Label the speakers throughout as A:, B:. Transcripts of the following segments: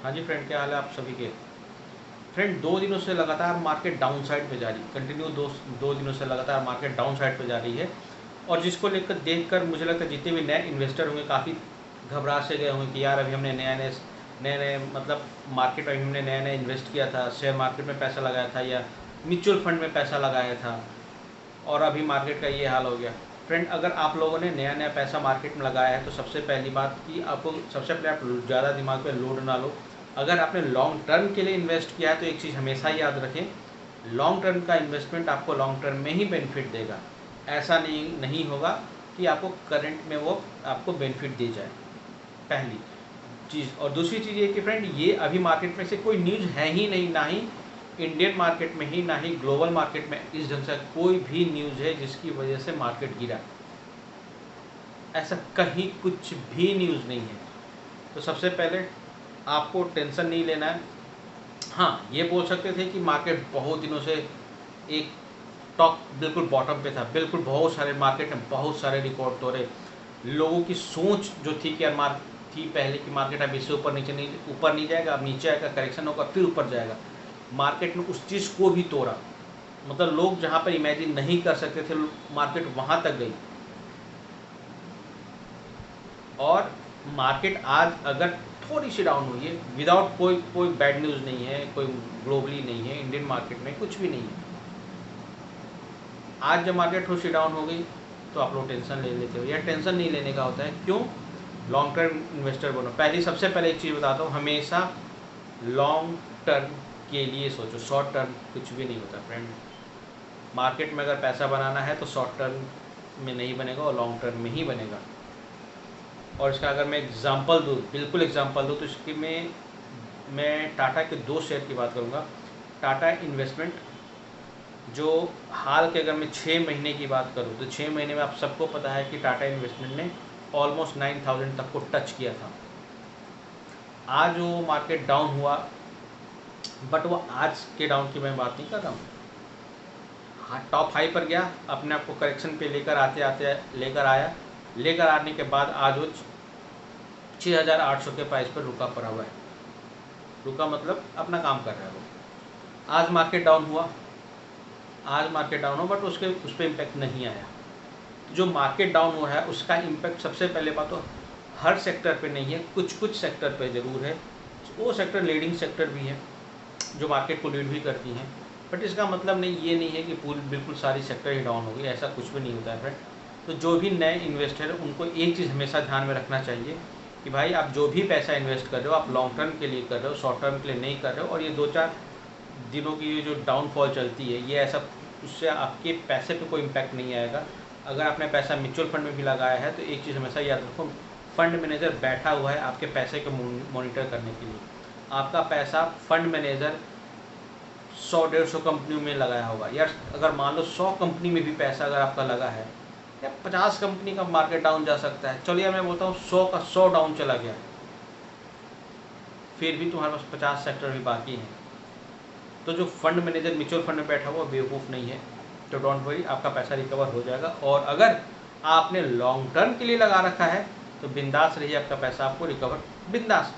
A: हाँ जी फ्रेंड, क्या हाल है आप सभी के। फ्रेंड, 2 दिनों से लगातार मार्केट डाउन साइड पे जा रही है। कंटिन्यू दो दिनों से लगातार मार्केट डाउन साइड पे जा रही है। और जिसको लेकर देखकर मुझे लगता है जितने भी नए इन्वेस्टर होंगे काफ़ी घबरा से गए होंगे कि यार अभी हमने नए नए मतलब मार्केट में हमने नया नया इन्वेस्ट किया था, शेयर मार्केट में पैसा लगाया था या म्यूचुअल फंड में पैसा लगाया था और अभी मार्केट का ये हाल हो गया। फ्रेंड, अगर आप लोगों ने नया नया पैसा मार्केट में लगाया है तो सबसे पहली बात कि आपको सबसे पहले आप ज़्यादा दिमाग पे लोड ना लो। अगर आपने लॉन्ग टर्म के लिए इन्वेस्ट किया है तो एक चीज़ हमेशा याद रखें, लॉन्ग टर्म का इन्वेस्टमेंट आपको लॉन्ग टर्म में ही बेनिफिट देगा। ऐसा नहीं होगा कि आपको करंट में वो आपको बेनिफिट दे जाए, पहली चीज़। और दूसरी चीज़ ये कि फ्रेंड, ये अभी मार्केट में से कोई न्यूज़ है ही नहीं, ना ही इंडियन मार्केट में ही ना ही ग्लोबल मार्केट में इस ढंग से कोई भी न्यूज़ है जिसकी वजह से मार्केट गिरा। ऐसा कहीं कुछ भी न्यूज़ नहीं है। तो सबसे पहले आपको टेंशन नहीं लेना है। हाँ, ये बोल सकते थे कि मार्केट बहुत दिनों से एक टॉप बिल्कुल बॉटम पे था, बिल्कुल बहुत सारे मार्केट में बहुत सारे रिकॉर्ड तोड़े। लोगों की सोच जो थी कि यार थी पहले की मार्केट अब इससे ऊपर नहीं जाएगा, अब नीचे आएगा, करेक्शन होगा, फिर ऊपर जाएगा। मार्केट ने उस चीज़ को भी तोड़ा। मतलब लोग जहाँ पर इमेजिन नहीं कर सकते थे, मार्केट वहाँ तक गई। और मार्केट आज अगर थोड़ी सी डाउन हुई है विदाउट कोई बैड न्यूज़ नहीं है, कोई ग्लोबली नहीं है, इंडियन मार्केट में कुछ भी नहीं है। आज जब मार्केट थोड़ी सी डाउन हो गई तो आप लोग टेंशन ले लेते हो। यह टेंशन नहीं लेने का होता है। क्यों? लॉन्ग टर्म इन्वेस्टर बनो। सबसे पहले एक चीज़ बताता हूँ, हमेशा लॉन्ग टर्म के लिए सोचो, शॉर्ट टर्म कुछ भी नहीं होता फ्रेंड। मार्केट में अगर पैसा बनाना है तो शॉर्ट टर्म में नहीं बनेगा और लॉन्ग टर्म में ही बनेगा। और इसका अगर मैं एग्जांपल दूँ, बिल्कुल एग्जांपल दूँ, तो इसकी मैं टाटा के 2 शेयर की बात करूँगा। टाटा इन्वेस्टमेंट जो हाल के, अगर मैं 6 महीने की बात करूँ तो 6 महीने में आप सबको पता है कि टाटा इन्वेस्टमेंट ने ऑलमोस्ट 9000 तक को टच किया था। आज वो मार्केट डाउन हुआ, बट वो आज के डाउन की मैं बात नहीं कर रहा हूँ। हाँ, टॉप हाई पर गया, अपने आप को करेक्शन पे लेकर लेकर आने के बाद आज वो 6800 के प्राइस पर रुका पड़ा हुआ है। रुका मतलब अपना काम कर रहा है वो। आज मार्केट डाउन हुआ, बट उस पर इम्पैक्ट नहीं आया। जो मार्केट डाउन हुआ है उसका इम्पैक्ट सबसे पहले बात तो हर सेक्टर पे नहीं है, कुछ सेक्टर पे ज़रूर है। वो सेक्टर लीडिंग सेक्टर भी है जो मार्केट को लीड भी करती हैं, बट इसका मतलब ये नहीं है कि पूरी बिल्कुल सारी सेक्टर ही डाउन हो गई। ऐसा कुछ भी नहीं होता है फ्रेंड। तो जो भी नए इन्वेस्टर है उनको एक चीज़ हमेशा ध्यान में रखना चाहिए कि भाई आप जो भी पैसा इन्वेस्ट कर रहे हो आप लॉन्ग टर्म के लिए कर रहे हो, शॉर्ट टर्म के लिए नहीं कर रहे हो। और ये 2-4 दिनों की जो डाउनफॉल चलती है ये ऐसा, उससे आपके पैसे पे कोई इम्पैक्ट नहीं आएगा। अगर आपने पैसा म्यूचुअल फंड में भी लगाया है तो एक चीज़ हमेशा याद रखो, फंड मैनेजर बैठा हुआ है आपके पैसे को मॉनिटर करने के लिए। आपका पैसा फंड मैनेजर 100-150 कंपनियों में लगाया होगा। यार अगर मान लो 100 कंपनी में भी पैसा अगर आपका लगा है, या 50 कंपनी का मार्केट डाउन जा सकता है। चलिए मैं बोलता हूँ 100 का 100 डाउन चला गया, फिर भी तुम्हारे पास 50 सेक्टर भी बाकी हैं। तो जो फंड मैनेजर म्यूचुअल फंड में बैठा हुआ बेवकूफ़ नहीं है। तो डोंट वरी, आपका पैसा रिकवर हो जाएगा। और अगर आपने लॉन्ग टर्म के लिए लगा रखा है तो बिंदास रहिए, आपका पैसा आपको रिकवर बिंदास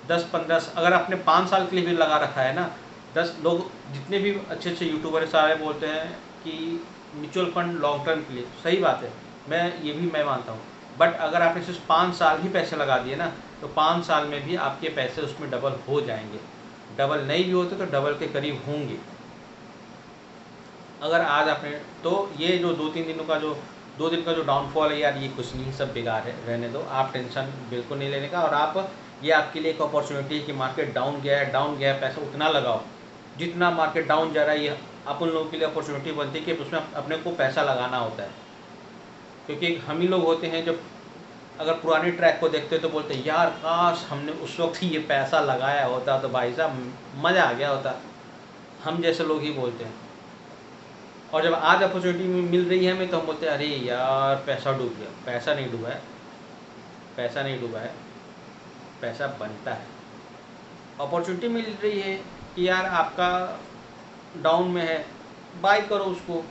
A: 10-15, अगर आपने 5 साल के लिए भी लगा रखा है ना। 10 लोग जितने भी अच्छे यूट्यूबर सारे बोलते हैं कि म्यूचुअल फंड लॉन्ग टर्म के लिए, सही बात है, मैं मानता हूँ। बट अगर आपने सिर्फ 5 साल ही पैसे लगा दिए ना तो 5 साल में भी आपके पैसे उसमें डबल हो जाएंगे। डबल नहीं भी होते तो डबल के करीब होंगे। अगर आज आपने, तो ये जो 2 दिन का जो डाउनफॉल है यार, ये कुछ नहीं, सब बेकार है, रहने दो। आप टेंशन बिल्कुल नहीं लेने का। और ये आपके लिए एक अपॉर्चुनिटी है कि मार्केट डाउन गया है, पैसा उतना लगाओ जितना मार्केट डाउन जा रहा है। ये अपन लोगों के लिए अपॉर्चुनिटी बनती है कि उसमें अपने को पैसा लगाना होता है। क्योंकि हम ही लोग होते हैं जब अगर पुराने ट्रैक को देखते तो बोलते यार काश हमने उस वक्त ही ये पैसा लगाया होता तो भाई साहब मज़ा आ गया होता। हम जैसे लोग ही बोलते हैं। और जब आज अपॉर्चुनिटी मिल रही है हमें तो हम बोलते हैं अरे यार पैसा डूब गया। पैसा नहीं डूबा है, पैसा बनता है। अपॉर्चुनिटी मिल रही है कि यार आपका डाउन में है, बाय करो उसको।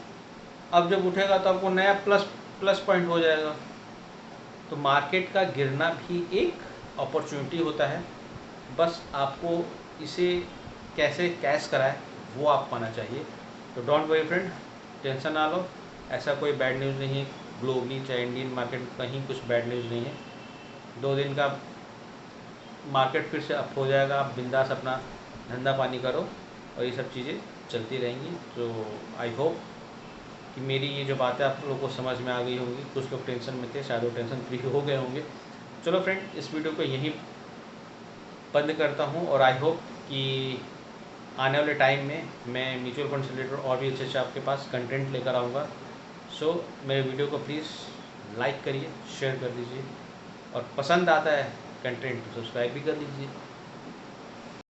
A: अब जब उठेगा तो आपको नया प्लस पॉइंट हो जाएगा। तो मार्केट का गिरना भी एक अपॉर्चुनिटी होता है। बस आपको इसे कैसे कैश कराए वो आपको आना चाहिए। तो डोंट वरी फ्रेंड, टेंशन ना लो, ऐसा कोई बैड न्यूज़ नहीं है। ग्लोबली चाहे इंडियन मार्केट कहीं कुछ बैड न्यूज़ नहीं है। 2 दिन का मार्केट फिर से अप हो जाएगा, आप बिंदास अपना धंधा पानी करो और ये सब चीज़ें चलती रहेंगी। तो आई होप कि मेरी ये जो बातें आप लोगों को समझ में आ गई होंगी। कुछ लोग टेंशन में थे, शायद वो टेंशन फ्री हो गए होंगे। चलो फ्रेंड, इस वीडियो को यहीं बंद करता हूँ और आई होप कि आने वाले टाइम में मैं म्यूचुअल फंड से रिलेटेड और भी अच्छे आपके पास कंटेंट लेकर आऊँगा। सो मेरे वीडियो को प्लीज़ लाइक करिए, शेयर कर दीजिए और पसंद आता है कंटेंट तो सब्सक्राइब भी कर लीजिए।